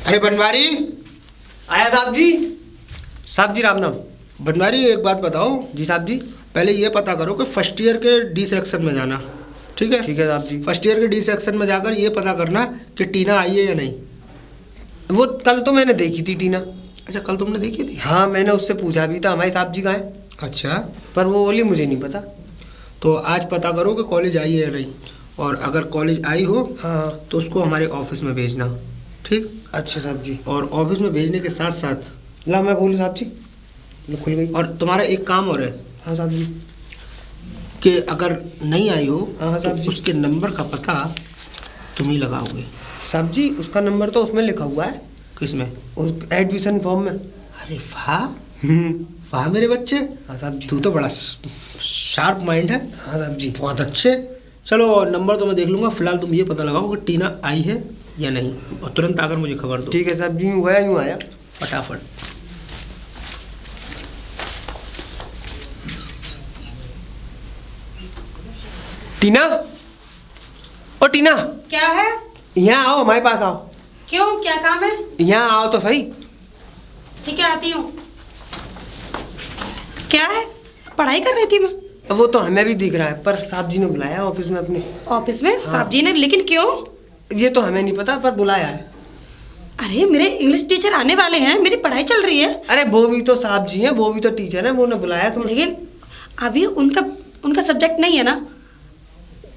अरे बनवारी। आया साहब जी। साहब जी राम नाम। बनवारी एक बात बताओ। जी साहब जी। पहले ये पता करो कि फर्स्ट ईयर के डी सेक्शन में जाना, ठीक है? ठीक है साहब जी। फर्स्ट ईयर के डी सेक्शन में जाकर ये पता करना कि टीना आई है या नहीं। वो कल तो मैंने देखी थी टीना। अच्छा, कल तुमने देखी थी? हाँ, मैंने उससे पूछा भी था हमारे साहब जी कहाँ है, अच्छा, पर वो बोली मुझे नहीं पता। तो आज पता करो कि कॉलेज आई है या नहीं, और अगर कॉलेज आई हो हाँ तो उसको हमारे ऑफिस में भेजना, ठीक? अच्छा साहब जी। और ऑफिस में भेजने के साथ साथ ला मैं खोलूँ साहब जी, मैं खुल गई। और तुम्हारा एक काम और है हाँ साहब जी। कि अगर नहीं आई हो हाँ साहब तो जी। उसके नंबर का पता तुम ही लगाओगे। साहब जी उसका नंबर तो उसमें लिखा हुआ है, किसमें? उस एडमिशन फॉर्म में। अरे वाह वाह मेरे बच्चे, हाँ साहब जी। तू तो बड़ा शार्प माइंड है। हाँ साहब जी। बहुत अच्छे। चलो नंबर तो मैं देख लूँगा, फिलहाल तुम ये पता लगाओ कि टीना आई है या नहीं, और तुरंत आकर मुझे खबर दो। ठीक है साहब जी, यूँ गया यूँ आया। फटाफट। टीना, ओ टीना, क्या है? यहाँ आओ, हमारे पास आओ। क्यों, क्या काम है? यहाँ आओ तो सही। ठीक है, आती हूँ। क्या है? पढ़ाई कर रही थी मैं। वो तो हमें भी दिख रहा है, पर साहब जी ने बुलाया ऑफिस में अपने। ऑफिस में साहब जी ने? लेकिन क्यों? ये तो हमें नहीं पता, पर बुलाया है। अरे मेरे इंग्लिश टीचर आने वाले हैं, मेरी पढ़ाई चल रही है। अरे वो भी तो साहब जी हैं, वो भी तो टीचर हैं, वो ने बुलाया तुम्हें। लेकिन अभी उनका सब्जेक्ट नहीं है ना।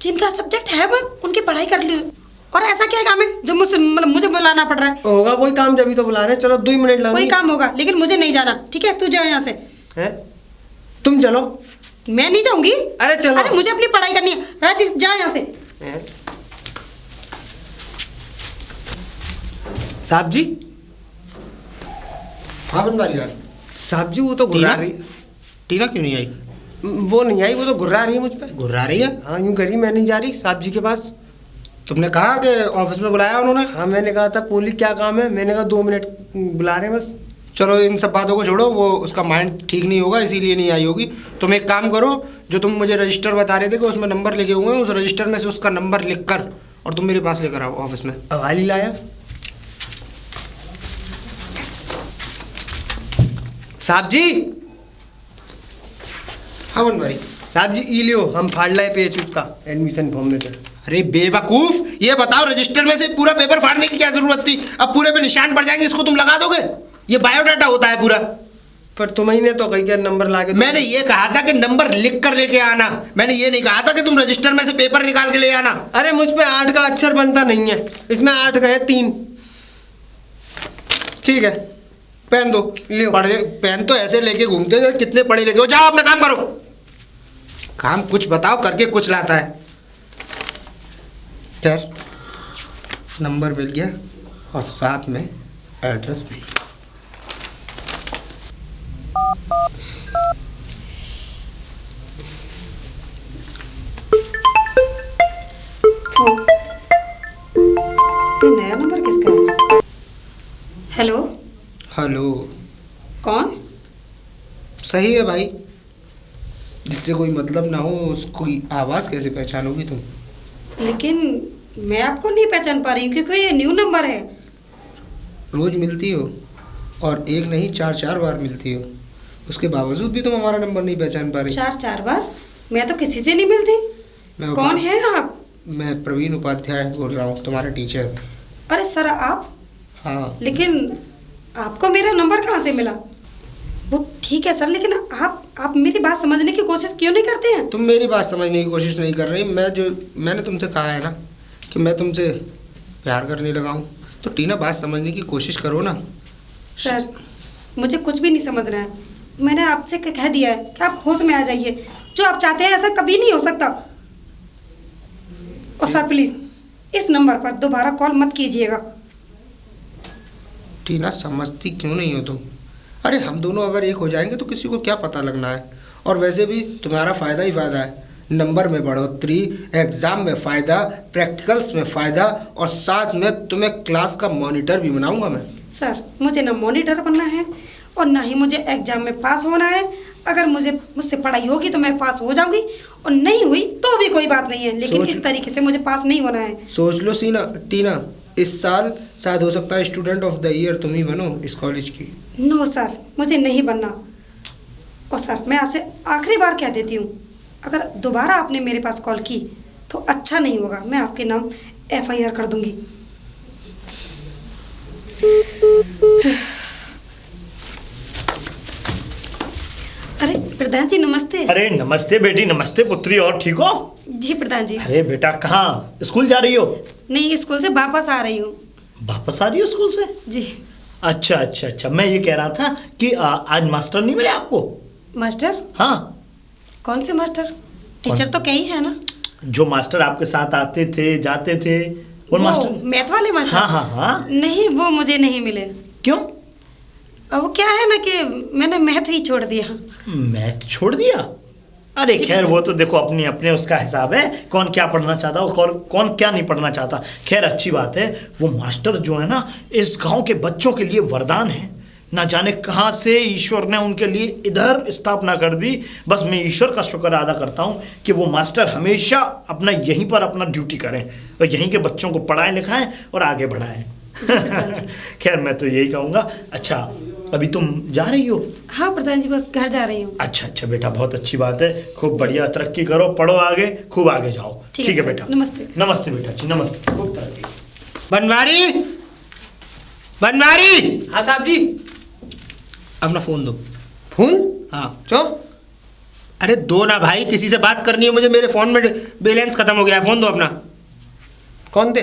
जिनका सब्जेक्ट है मैं उनकी पढ़ाई कर ली, और ऐसा क्या काम है जो मुझसे मतलब मुझे बुलाना पड़ रहा है? होगा कोई काम, जब भी तो बुला रहे हैं। चलो 2 मिनट लगेंगे। कोई काम होगा, लेकिन मुझे नहीं जाना, ठीक है? तू जा यहाँ से। हैं? तुम चलो। मैं नहीं जाऊंगी। अरे चलो। अरे मुझे अपनी पढ़ाई करनी है। राजेश जा यहाँ से। हैं? साहब जी। हाँ बनवारी लाल। साहब जी वो तो घुरा रही। टीना क्यों नहीं आई? वो नहीं आई, वो तो घुरा रही है मुझ पे। घुरा रही है? हाँ यूँ करी, मैं नहीं जा रही साहब जी के पास। तुमने कहा कि ऑफिस में बुलाया उन्होंने? हाँ मैंने कहा था, बोली क्या काम है, मैंने कहा 2 मिनट बुला रहे हैं बस। चलो इन सब बातों को छोड़ो, वो उसका माइंड ठीक नहीं होगा इसीलिए नहीं आई होगी। तुम एक काम करो, जो तुम मुझे रजिस्टर बता रहे थे कि उसमें नंबर लिखे हुए हैं, उस रजिस्टर में से उसका नंबर लिख कर और तुम मेरे पास लेकर आओ ऑफिस में। अब हाल ही लाया साहब जी। हाँ बनवारी। साहब जी ई लियो, हम फाड़ लाए पेज उसका एडमिशन फॉर्म में से। अरे बेवकूफ, ये बताओ रजिस्टर में से पूरा पेपर फाड़ने की क्या जरूरत थी? अब पूरे पे निशान पड़ जाएंगे, इसको तुम लगा दोगे? ये बायोडाटा होता है पूरा। पर तुम्हें ने तो कही क्या नंबर ला के। मैंने ये कहा था कि नंबर लिख कर लेके आना, मैंने ये नहीं कहा था कि तुम रजिस्टर में से पेपर निकाल के ले आना। अरे मुझ पे 8 का अक्षर बनता नहीं है, इसमें 8 का है 3। ठीक है, पेन दो। लियो। पढ़े पेन तो ऐसे लेके घूमते थे, कितने पढ़े लिखे हो। जाओ अपना काम करो। काम कुछ बताओ, करके कुछ लाता है। खैर, नंबर मिल गया और साथ में एड्रेस भी। फोन, ये नया नंबर किसका है? हेलो। हेलो। कौन? सही है भाई, जिससे कोई मतलब ना हो उसकी आवाज़ कैसे पहचानोगी तुम? लेकिन मैं आपको नहीं पहचान पा रही हूँ, क्योंकि ये न्यू नंबर है। रोज मिलती हो, और एक नहीं 4-4 बार मिलती हो, उसके बावजूद भी तुम हमारा नंबर नहीं पहचान पा रही। 4 बार? मैं तो किसी से नहीं मिलती। मैं कौन है आप? मैं प्रवीण उपाध्याय बोल रहा हूँ, तुम्हारा टीचर। अरे सर आप? हाँ। लेकिन आपको मेरा नंबर कहाँ से मिला? वो ठीक है सर, लेकिन आप मेरी बात समझने की कोशिश क्यों नहीं करते हैं? तुम मेरी बात समझने की कोशिश नहीं कर रही। मैंने तुमसे कहा है ना कि मैं तुमसे प्यार करने लगा हूँ, तो टीना बात समझने की कोशिश करो ना। सर मुझे कुछ भी नहीं समझ रहा है। मैंने आपसे कह दिया है कि आप होश में आ जाइए। जो आप चाहते हैं ऐसा कभी नहीं हो सकता। और सर प्लीज़ इस नंबर पर दोबारा कॉल मत कीजिएगा। टीना समझती क्यों नहीं हो तुम? अरे हम दोनों अगर एक हो जाएंगे तो किसी को क्या पता लगना है। और वैसे भी तुम्हारा फ़ायदा ही फ़ायदा है, नंबर में बढ़ोतरी, एग्ज़ाम में फ़ायदा, प्रैक्टिकल्स में फ़ायदा, और साथ में तुम्हें क्लास का मॉनिटर भी बनाऊंगा मैं। सर मुझे ना मॉनिटर बनना है और ना ही मुझे एग्ज़ाम में पास होना है। अगर मुझसे पढ़ाई होगी तो मैं पास हो जाऊंगी, और नहीं हुई तो भी कोई बात नहीं है, लेकिन इस तरीके से मुझे पास नहीं होना है। सोच लो टीना, इस साल शायद हो सकता है स्टूडेंट ऑफ द ईयर तुम ही बनो इस कॉलेज की। नो सर, मुझे नहीं बनना। और सर मैं आपसे आखिरी बार कह देती हूँ, अगर दोबारा आपने मेरे पास कॉल की तो अच्छा नहीं होगा, मैं आपके नाम FIR कर दूंगी। अरे प्रधान जी नमस्ते। अरे नमस्ते बेटी, नमस्ते पुत्री। और ठीक हो? जी प्रधान जी। अरे बेटा कहाँ, स्कूल जा रही हो? नहीं, स्कूल से वापस आ रही हूँ। वापस आ रही हो स्कूल से? जी। अच्छा अच्छा अच्छा, मैं ये कह रहा था कि आज मास्टर नहीं मिले आपको? मास्टर? हाँ। कौन से मास्टर? टीचर तो कई है ना। जो मास्टर आपके साथ आते थे जाते थे वो मास्टर? मैथ वाले मास्टर? हाँ हाँ हाँ। नहीं, वो मुझे नहीं मिले। क्यों? अब वो क्या है ना कि मैंने मैथ ही छोड़ दिया। मैथ छोड़ दिया? अरे खैर वो तो देखो अपनी अपने उसका हिसाब है, कौन क्या पढ़ना चाहता और कौन क्या नहीं पढ़ना चाहता। खैर अच्छी बात है, वो मास्टर जो है ना इस गांव के बच्चों के लिए वरदान है। ना जाने कहाँ से ईश्वर ने उनके लिए इधर स्थापना कर दी। बस मैं ईश्वर का शुक्र अदा करता हूँ कि वो मास्टर हमेशा अपना यहीं पर अपना ड्यूटी करें और यहीं के बच्चों को पढ़ाएं लिखाएं और आगे बढ़ाएं। खैर मैं तो यही कहूँगा। अच्छा अभी तुम जा रही हो? हाँ प्रधान जी, बस घर जा रही हूँ। अच्छा अच्छा बेटा, बहुत अच्छी बात है। खूब बढ़िया तरक्की करो, पढ़ो आगे, खूब आगे जाओ। ठीक है बेटा। नमस्ते। नमस्ते बेटा जी, नमस्ते। खूब तरक्की। बनवारी, बनवारी। हाँ साहब जी। अपना फोन दो। फोन? हाँ चो। अरे दो ना भाई, किसी से बात करनी है मुझे, मेरे फोन में बैलेंस खत्म हो गया है, फोन दो अपना। कौन दे?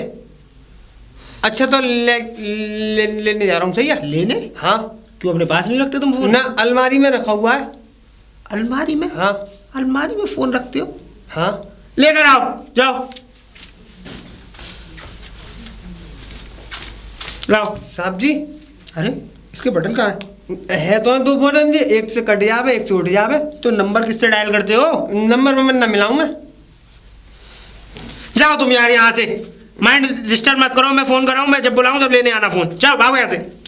अच्छा तो लेने जा रहा हूँ। सही है? लेने? हाँ। क्यों अपने पास नहीं रखते तुम फोन? ना, अलमारी में रखा हुआ है। अलमारी में? हाँ। अलमारी में फोन रखते हो? हाँ। लेकर आओ, जाओ लाओ। साहब जी। अरे इसके बटन कहाँ है तो दो बटन जी, एक से कट जावे एक से उठ जावे। तो नंबर किससे डायल करते हो? नंबर में मैं ना मिलाऊं मैं। जाओ तुम यार यहाँ से, माइंड डिस्टर्ब मत करो। मैं फोन कर रहा हूँ, मैं जब बुलाऊं तब लेने आना फोन। जाओ भागो यहाँ से।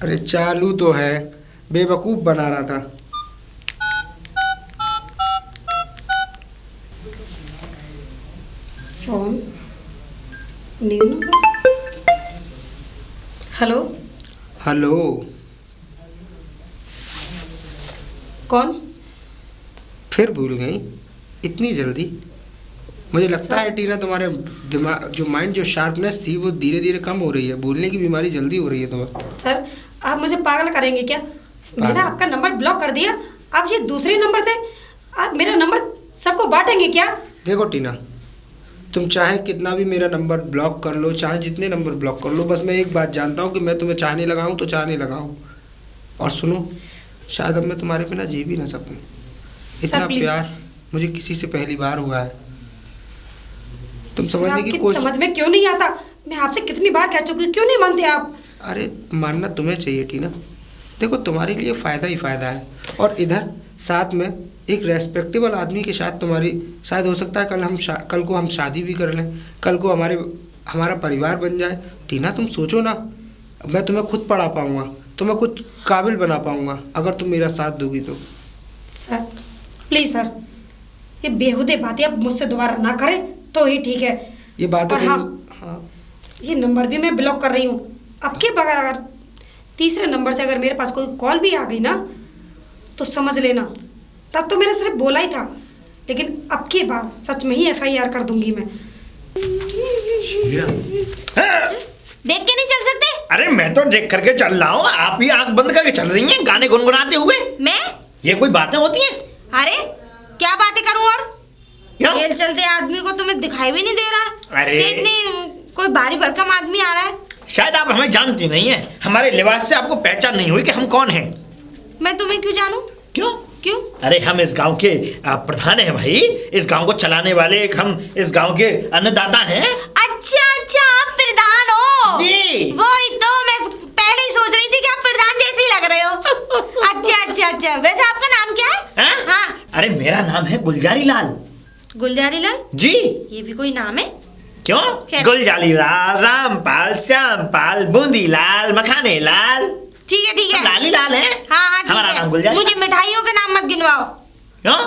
अरे चालू तो है, बेवकूफ बना रहा था। Phone new number. Hello. Hello. कौन? फिर भूल गई इतनी जल्दी? मुझे लगता है टीना तुम्हारे दिमाग जो माइंड जो शार्पनेस थी वो धीरे धीरे कम हो रही है, भूलने की बीमारी जल्दी हो रही है तुम्हें। सर आप मुझे पागल करेंगे क्या? मैंने आपका नंबर ब्लॉक कर दिया, आप ये दूसरे नंबर से आप मेरा नंबर सबको बांटेंगे क्या? देखो टीना, तुम चाहे कितना भी मेरा नंबर ब्लॉक कर लो, चाहे जितने नंबर ब्लॉक कर लो, बस मैं एक बात जानता हूँ कि मैं तुम्हें चाहने लगा हूँ तो चाहने लगा हूँ। और सुनो, शायद अब मैं तुम्हारे बिना जी भी ना सकूँ। इतना प्यार मुझे किसी से पहली बार हुआ है। तुम समझने की कोशिश। समझ में क्यों नहीं आता? मैं आपसे कितनी बार कह चुकी हूँ, क्यों नहीं मानते आप? अरे मानना तुम्हें चाहिए टीना। देखो तुम्हारे लिए फ़ायदा ही फ़ायदा है, और इधर साथ में एक रेस्पेक्टेबल आदमी के साथ तुम्हारी शायद हो सकता है कल को हम शादी भी कर लें, कल को हमारा परिवार बन जाए। टीना तुम सोचो ना, मैं तुम्हें खुद पढ़ा पाऊँगा, तुम्हें कुछ काबिल बना पाऊँगा अगर तुम मेरा साथ दोगी तो। सर प्लीज़ सर, ये बेहुदे बातें अब मुझसे दोबारा ना करें तो ही ठीक है। ये बातें हाँ, ये नंबर भी मैं ब्लॉक कर रही हूँ। अब के बगैर अगर तीसरे नंबर से अगर मेरे पास कोई कॉल भी आ गई ना तो समझ लेना, तब तो मैंने सिर्फ बोला ही था, लेकिन अब की बार सच में ही FIR कर दूंगी मैं। देख के नहीं चल सकते? अरे मैं तो देख करके चल रहा हूँ, आप ही आंख बंद करके चल रही हैं गाने गुनगुनाते हुए। मैं? ये कोई बातें होती हैं? अरे क्या बातें करूँ और? क्यों? खेल चलते आदमी को तुम्हें दिखाई भी नहीं दे रहा। अरे कि इतनी कोई भारी भरकम आदमी आ रहा है। शायद आप हमें जानती नहीं है, हमारे लिबास से आपको पहचान नहीं हुई कि हम कौन हैं। मैं तुम्हें क्यों जानूं? क्यों? क्यों? अरे हम इस गांव के प्रधान हैं भाई, इस गांव को चलाने वाले एक हम इस गांव के अन्नदाता हैं। अच्छा अच्छा, आप प्रधान हो? जी। वही तो मैं पहले ही सोच रही थी कि आप प्रधान जैसे ही लग रहे हो। अच्छा अच्छा अच्छा, वैसे आपका नाम क्या है? हाँ? हाँ। अरे मेरा नाम है गुलजारी लाल। गुलजारी लाल? जी। ये भी कोई नाम है? क्यों? गुलजारी लाल, रामपाल, श्यामपाल, बूंदी लाल, मखाने लाल। ठीक है ठीक है, लाली लाल है। हाँ हाँ हमारा ठीक नाम है। गुलजारी। मुझे मिठाइयों के नाम मत गिनवाओ। क्यों?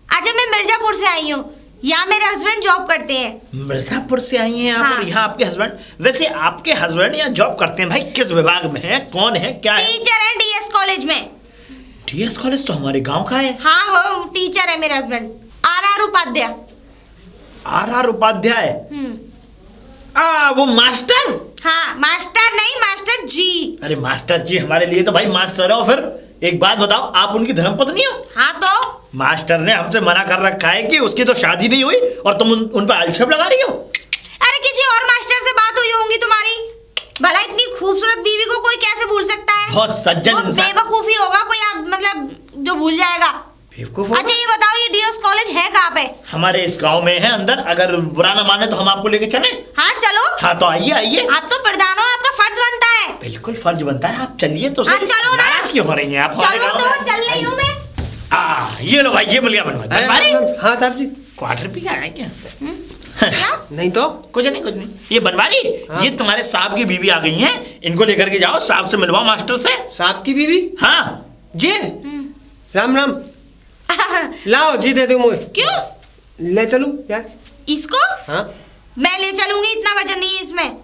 अच्छा, मैं मिर्जापुर से आई हूँ। यहाँ मेरे हस्बैंड जॉब करते हैं। मिर्जापुर से आई हैं आप? हाँ। और यहाँ आपके हस्बैंड? वैसे आपके हस्बैंड यहाँ जॉब करते हैं भाई, किस विभाग में है, कौन है, क्या है? टीचर है डीएस कॉलेज में। डीएस कॉलेज तो हमारे गांव का है। हाँ, वो टीचर है मेरे husband, R Upadhyay. R Upadhyay? वो मास्टर? हाँ, मास्टर नहीं, मास्टर जी। अरे मास्टर जी हमारे लिए तो भाई मास्टर है। और फिर एक बात बताओ, आप उनकी धर्मपत्नी हो? हाँ तो मास्टर ने हमसे मना कर रखा है कि उसकी तो शादी नहीं हुई और तुम उन पर आक्षेप लगा रही हो। अरे किसी और मास्टर से बात हुई होंगी तुम्हारी। भला इतनी खूबसूरत बीवी को कोई कैसे भूल सकता है? बहुत सज्जन वो इंसान। बेवकूफी होगा कोई, आप मतलब जो भूल जाएगा। बेवकूफ होगा? अच्छा ये बताओ, ये डीएस कॉलेज है कहाँ पे? हमारे इस गांव में है अंदर। अगर बुरा ना माने तो हम आपको लेके चले? हाँ चलो। हाँ तो आइए आइए। आप तो प्रधान हो, आपका फर्ज बनता है। बिल्कुल फर्ज बनता है, आप चलिए तो हाँ, चलो ना। नाराज क्यों हो रही हैं आप? चलो तो, चल रही हूँ मैं। ये लो भाई, ये मिल गया बनवारी। हाँ साहब जी। क्वार्टर पी आया क्या? क्या? नहीं तो कुछ नहीं। ये बनवारी, ये तुम्हारे साहब की बीवी आ गई हैं, इनको लेकर के जाओ, साहब से मिलवाओ, मास्टर से। साहब की बीवी हाँ जी। राम राम। लाओ जी, दे दो मुझे। क्यों? ले चलूं क्या? इसको हाँ मैं ले चलूंगी, इतना वजन नहीं है इसमें।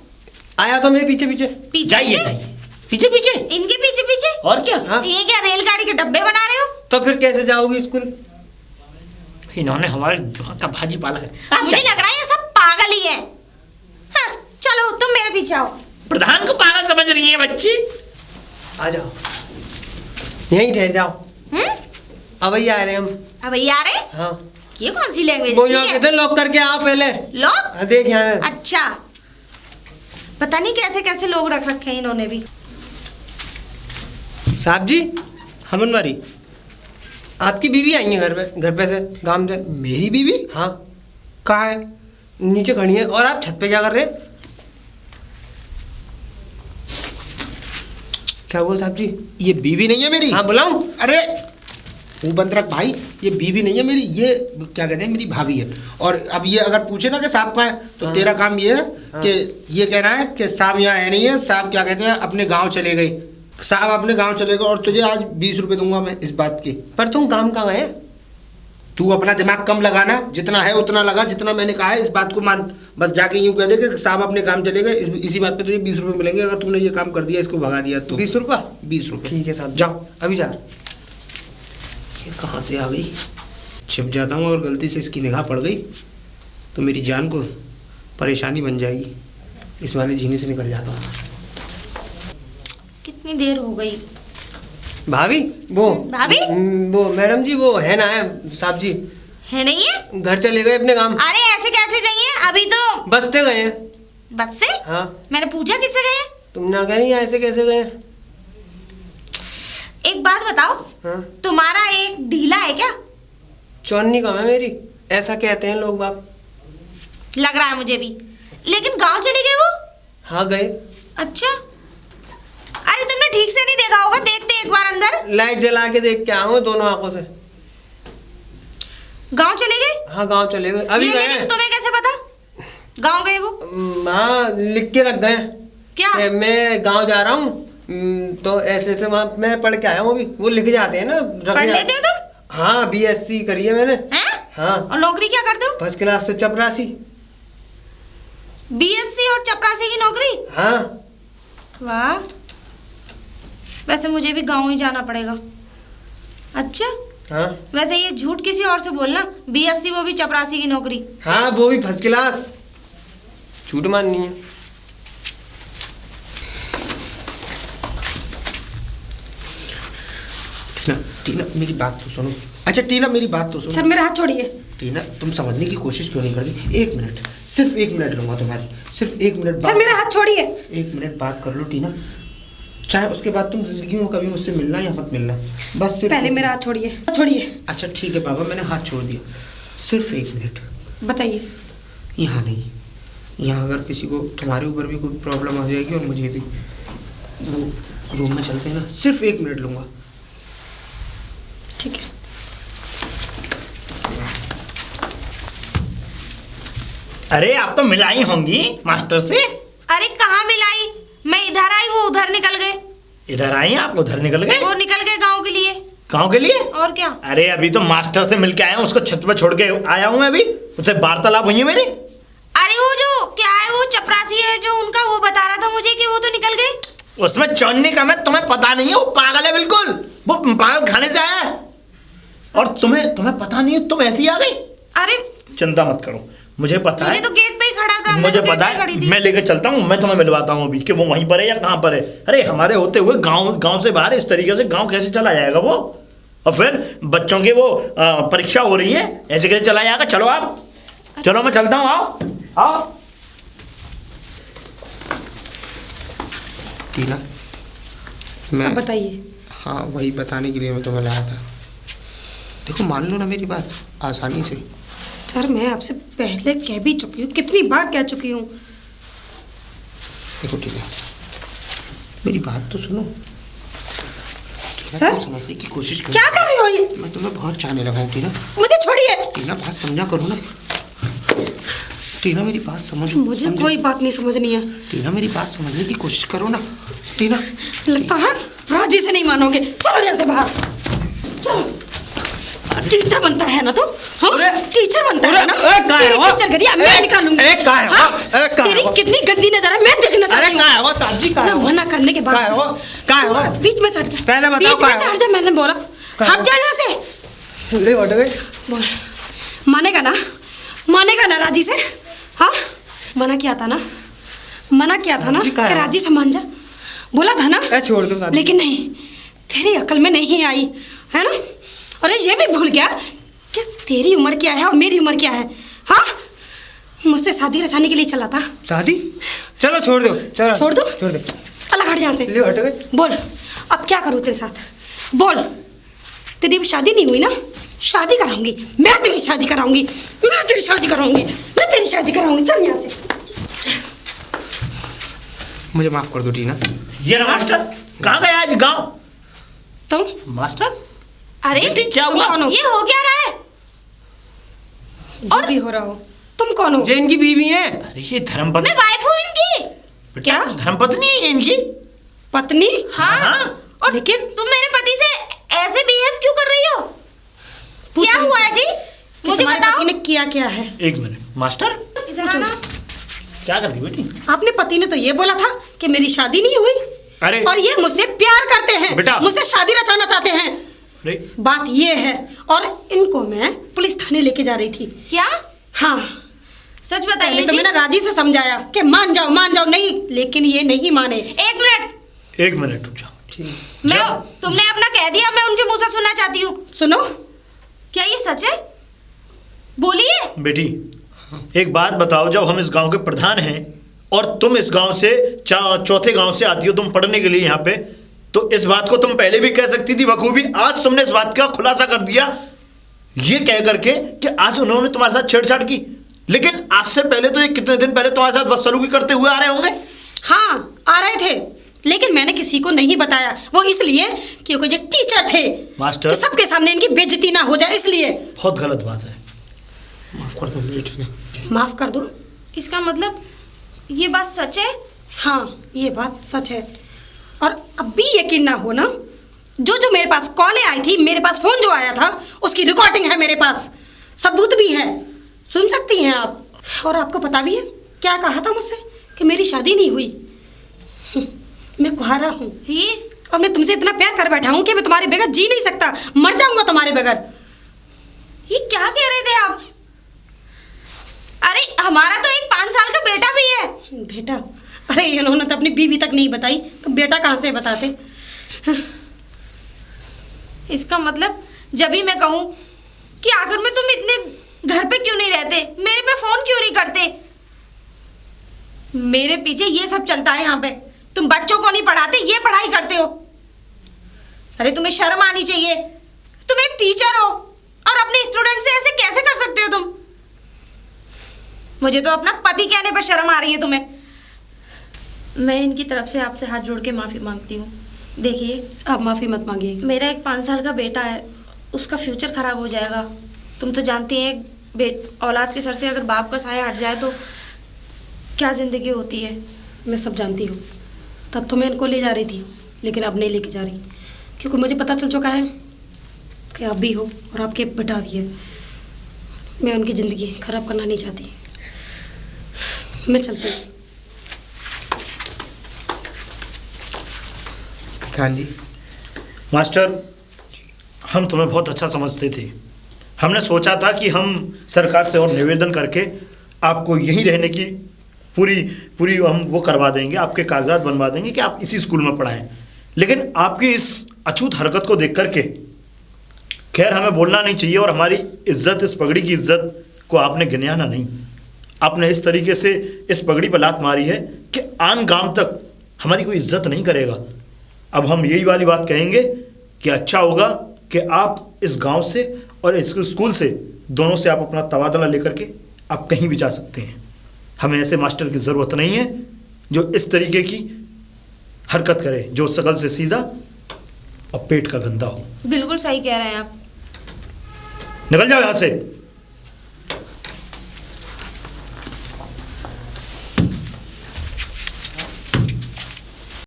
आया तो मैं पीछे पीछे। पीछे जाइए पीछे? जाइए, पीछे पीछे। इनके पीछे पीछे? और क्या? हाँ। ये क्या रेलगाड़ी के डब्बे बना रहे हो? तो फिर कैसे जाओगी स्कूल? इन्होंने हमारे दिमाग का भाजी पाला है। मुझे लग रहा है ये सब पागल ही है। हाँ, चलो तुम मेरे पीछे आओ। प्रधान को पागल समझ रही है बच्ची। आ जाओ, यहीं ठहर जाओ। अब ही आ रहे हम। अब ये आ रहे? हाँ ये कौन सी लैंग्वेज वो है? यहाँ किधर लॉक करके आओ पहले। लोग? हाँ, देख यहाँ है। अच्छा, पता नहीं कैसे कैसे लोग रख रखे हैं इन्होंने भी। साहब जी, हाँ बनवारी। आपकी बीवी आई है घर पे से, गांव से। मेरी बीवी हाँ कहाँ है? नीचे खड़ी है। और आप छत पे क्या कर रहे हैं? क्या हुआ साहब जी? ये बीवी नहीं है मेरी। हाँ बुलाऊं? अरे वो बंद रख भाई, ये बीवी नहीं है मेरी, ये क्या कहते हैं, मेरी भाभी है। और अब ये अगर पूछे ना कि साहब कहाँ है, तो हाँ। तेरा काम ये है कि ये कहना है कि साहब यहाँ है नहीं है, साहब क्या कहते हैं अपने गांव चले गए, साहब अपने गांव चले गए, और तुझे आज 20 रुपए दूंगा मैं इस बात के। पर तुम काम कहाँ है? तू अपना दिमाग कम लगाना, जितना है उतना लगा, जितना मैंने कहा है इस बात को मान। बस जाके यूँ कह दे कि साहब अपने काम चले गए, इसी बात पे तुझे 20 रुपए मिलेंगे अगर तूने ये काम कर दिया, इसको भगा दिया तो। 20 रुपया? 20 रुपए। ठीक है साहब, जाओ। अभी जा। ये कहाँ से आ गई? छिप जाता हूँ, अगर गलती से इसकी निगाह पड़ गई तो मेरी जान को परेशानी बन जाएगी। इस वाले जीने से निकल जाता हूँ। कितनी देर हो गई? भाभी वो भाभी? वो मैडम जी, वो है ना है साहब जी, है नहीं है? घर चले गए अपने काम। अरे ऐसे कैसे जाइए, अभी तो बसते गए हैं। बस से? हाँ। मैंने पूछा किससे गए? तुम ना कह रही ऐसे कैसे गए? एक बात बताओ, हाँ। तुम्हारा एक ढीला है क्या? चौन्नी कम है मेरी, ऐसा कहते हैं लोग बाप। लग रहा है मुझे भी। लेकिन गांव चले गए वो? हाँ गए। अच्छा, अरे तुमने ठीक से नहीं देखा होगा, देखते एक बार अंदर। लाइट जला के देख के आया हूँ दोनों आंखों से। गांव चले गए? हाँ गांव चले गए, अभी गए लेकिन हैं। तुम्हें कैसे पता गांव गए वो? हाँ लिख के रख गए। क्या? मैं गांव जा रहा हूँ, तो ऐसे ऐसे वहाँ मैं पढ़ के आया हूँ अभी। वो लिख जाते हैं ना, पढ़ लेते हो तुम? हाँ बीएससी करी है मैंने। हैं? हाँ। और नौकरी क्या करते हो? फर्स्ट क्लास से चपरासी। बीएससी और चपरासी की नौकरी? हाँ। वाह, वैसे मुझे भी गांव ही जाना पड़ेगा। अच्छा, हाँ। वैसे ये झूठ किसी और से बोलना, बीएससी वो भी चपरासी की नौकरी। हाँ वो भी फर्स्ट क्लास, झूठ माननी है। टीना, टीना मेरी बात तो सुनो। अच्छा टीना मेरी बात तो सुनो। सर मेरा हाथ छोड़िए। टीना तुम समझने की कोशिश क्यों नहीं करती? 1 मिनट, सिर्फ 1 मिनट लूंगा तुम्हारी, सिर्फ 1 मिनट। सर मेरा हाथ छोड़िए। 1 मिनट बात कर लो टीना, चाहे उसके बाद तुम जिंदगी में कभी मुझसे मिलना या मत मिलना, बस सिर्फ। पहले मेरा हाथ छोड़िए, छोड़िए। अच्छा ठीक है बाबा, मैंने हाथ छोड़ दिया, सिर्फ 1 मिनट। बताइए। यहाँ नहीं, यहाँ अगर किसी को तुम्हारे ऊपर भी कोई प्रॉब्लम आ जाएगी और मुझे भी, वो रूम में चलते हैं ना, सिर्फ 1 मिनट लूंगा। ठीक है। अरे आप तो मिलाई होंगी मास्टर से। अरे कहाँ मिलाई, मैं इधर आई वो उधर निकल गए। इधर आई आप उधर निकल गए? वो निकल गए गांव के लिए। गाँव के लिए? और क्या? अरे अभी तो मास्टर से मिलके आया हूँ, उसको छत पे छोड़ के आया हूँ मैं अभी, उससे वार्तालाप हुई है मेरी। अरे वो जो क्या है, वो चपरासी है जो उनका, वो बता रहा था मुझे कि वो तो निकल गए। उसमें चौन्नी का मैं, तुम्हें पता नहीं है, वो पागल है बिल्कुल, वो पागल खाने से आया है। और तुम्हें पता नहीं है, तुम ऐसी आ गई। अरे चिंता मत करो, मुझे पता मुझे है, तो गेट पे ही खड़ा था, मैं मुझे तो गेट पता पे खड़ी है, थी। मैं लेके चलता हूँ, मैं तुम्हें मिलवाता हूँ अभी कि वो वहीं पर है या कहाँ पर है। अरे हमारे होते हुए गांव से बाहर इस तरीके से गांव कैसे चला जाएगा वो? और फिर बच्चों की वो परीक्षा हो रही है, ऐसे कैसे चला जाएगा? चलो आप, चलो मैं चलता हूँ, आओ आओ। टीना, मैं अब बताइए। हाँ वही बताने के लिए मैं तुम्हें लाया था। देखो मान लो ना मेरी बात आसानी से। सर मैं आपसे पहले कह भी चुकी हूँ, कितनी बार कह चुकी हूँ। देखो टीना, मेरी बात तो सुनो। सर समझने की कोशिश करो। क्या कर रही हो ये? मैं तुम्हें बहुत चाहने लगा हूँ टीना। मुझे छोड़िए। टीना बात समझा करो ना। टीना मेरी बात समझो। मुझे कोई बात नहीं समझनी है। टीना मेरी बात समझने की कोशिश करो ना। टीना लगता है राजी से नहीं मानोगे। चलो यहाँ से बाहर, चलो। टीचर बनता है ना तू? हाँ? टीचर बनता है ना? तेरी टीचर गरिया मैं निकालूंगी। हाँ? तेरी कितनी गंदी नजर है मैं देखना चाहती हूँ। ना मना करने के बाद बीच में से हट जा। पहले बताओ बीच में से हट जा, मैंने बोला हट जा यहाँ से। बोल मानेगा ना? मानेगा ना राजी से? हाँ मना किया था ना, मना किया था ना कि राजी से मान जा, बोला था ना। छोड़ दो लेकिन नहीं, तेरी अकल में नहीं आई है ना। अरे ये भी भूल गया कि तेरी उम्र क्या है और मेरी उम्र क्या है। हाँ मुझसे शादी रचाने के लिए चला था। शादी? चलो छोड़ दो, चलो छोड़ दो, छोड़ दो। अलग हट यहाँ से। ले हट गए। बोल अब क्या करूँ तेरे साथ? बोल, तेरी भी शादी नहीं हुई ना? शादी कराऊंगी मैं, तेरी शादी कराऊंगी मैं, तेरी शादी कराऊंगी मैं, तेरी शादी कराऊंगी। चल यहाँ से। मुझे माफ कर दो टीना। ये ना मास्टर, कहाँ गया आज गाँव? तुम मास्टर अरे बेटी क्या तुम हुआ? कौन हो? ये हो क्या रहा है? जो भी हो रहा हो, तुम कौन हो? जे इनकी बीवी है। अरे ये धर्मपत्नी। मैं वाइफ हूँ इनकी। बेटा, क्या? धर्मपत्नी है इनकी? पत्नी? हाँ। और लेकिन तुम मेरे पति से ऐसे बिहेव क्यों कर रही हो? क्या हुआ है जी? मुझे तुम्हारे बताओ। पति ने किया क्या है? एक मिनट मास्टर, इधर आना। क्या कर रही हो बेटी? आपने पति ने तो ये बोला था कि मेरी शादी नहीं हुई। अरे और ये मुझसे प्यार करते हैं, बेटा। मुझसे शादी रचाना चाहते हैं। अरे बात ये है, और इनको मैं पुलिस थाने लेके जा रही थी। क्या? हाँ सच पहले बताइए तो जी। मैंने राजी से समझाया कि मान जाओ नहीं, लेकिन ये नहीं माने। एक मिनट, एक मिनट रुक जाओ। मैं तुमने अपना कह दिया, मैं उनके मुंह से सुनना चाहती हूँ। सुनो, क्या ये सच है? बोलिए। बेटी एक बात बताओ, जब हम इस गांव के प्रधान हैं और तुम इस गांव से चौथे गांव से आती हो तुम पढ़ने के लिए यहाँ पे, तो इस बात को तुम पहले भी कह सकती थी बखूबी। आज तुमने इस बात का खुलासा कर दिया ये कह करके कि आज उन्होंने तुम्हारे साथ छेड़छाड़ की, लेकिन आज से पहले तो ये कितने दिन पहले तुम्हारे साथ बदसलूकी करते हुए आ रहे होंगे। हाँ आ रहे थे, लेकिन मैंने किसी को नहीं बताया। वो इसलिए क्योंकि ये टीचर थे। मास्टर। कि सबके सामने इनकी बेइज्जती ना हो जाए, इसलिए। बहुत गलत बात है। माफ कर दो मुझे टीना। माफ कर दो। इसका मतलब ये बात सच है? हाँ ये बात सच है। और अब भी यकीन ना हो ना, जो मेरे पास कॉलें आई थी, मेरे पास फोन जो आया था, उसकी रिकॉर्डिंग है मेरे पास, सबूत भी है, सुन सकती हैं आप। और आपको पता भी है क्या कहा था मुझसे कि मेरी शादी नहीं हुई। मैं कुंवारा हूँ ये और मैं तुमसे इतना प्यार कर बैठा हूँ कि मैं तुम्हारे बगैर जी नहीं सकता, मर जाऊंगा तुम्हारे बगैर। ये क्या कह रहे थे आप? अरे हमारा तो एक 5 साल का बेटा भी है। बेटा? अरे इन्होंने तो अपनी बीवी तक नहीं बताई, तो बेटा कहाँ से बताते। इसका मतलब जब भी मैं कहूँ कि आखिर में तुम इतने घर पे क्यों नहीं रहते, मेरे पे फोन क्यों नहीं करते, मेरे पीछे ये सब चलता है यहाँ पे। तुम बच्चों को नहीं पढ़ाते, ये पढ़ाई करते हो। अरे तुम्हें शर्म आनी चाहिए, तुम एक टीचर हो और अपने स्टूडेंट से ऐसे कैसे कर सकते हो तुम? मुझे तो अपना पति कहने पर शर्म आ रही है तुम्हें। मैं इनकी तरफ से आपसे हाथ जोड़ के माफ़ी मांगती हूँ। देखिए आप माफ़ी मत मांगिए। मेरा एक 5 साल का बेटा है, उसका फ्यूचर ख़राब हो जाएगा। तुम तो जानती हैं औलाद के सर से अगर बाप का साया हट जाए तो क्या ज़िंदगी होती है। मैं सब जानती हूँ, तब तो मैं इनको ले जा रही थी, लेकिन अब नहीं लेके जा रही, क्योंकि मुझे पता चल चुका है कि आप भी हो और आपके बेटा भी है। मैं उनकी ज़िंदगी खराब करना नहीं चाहती। मैं चलती हूँ। हाँ जी। मास्टर, हम तुम्हें बहुत अच्छा समझते थे। हमने सोचा था कि हम सरकार से और निवेदन करके आपको यहीं रहने की पूरी हम वो करवा देंगे, आपके कागजात बनवा देंगे कि आप इसी स्कूल में पढ़ाएं। लेकिन आपकी इस अछूत हरकत को देख करके, खैर हमें बोलना नहीं चाहिए, और हमारी इज्जत, इस पगड़ी की इज्जत को आपने गिनाना नहीं। आपने इस तरीके से इस पगड़ी पर लात मारी है कि आन गांव तक हमारी कोई इज्जत नहीं करेगा। अब हम यही वाली बात कहेंगे कि अच्छा होगा कि आप इस गांव से और इस स्कूल से, दोनों से आप अपना तबादला लेकर के आप कहीं भी जा सकते हैं। हमें ऐसे मास्टर की ज़रूरत नहीं है जो इस तरीके की हरकत करे, जो शकल से सीधा और पेट का गंदा हो। बिल्कुल सही कह रहे हैं आप। निकल जाओ यहाँ से।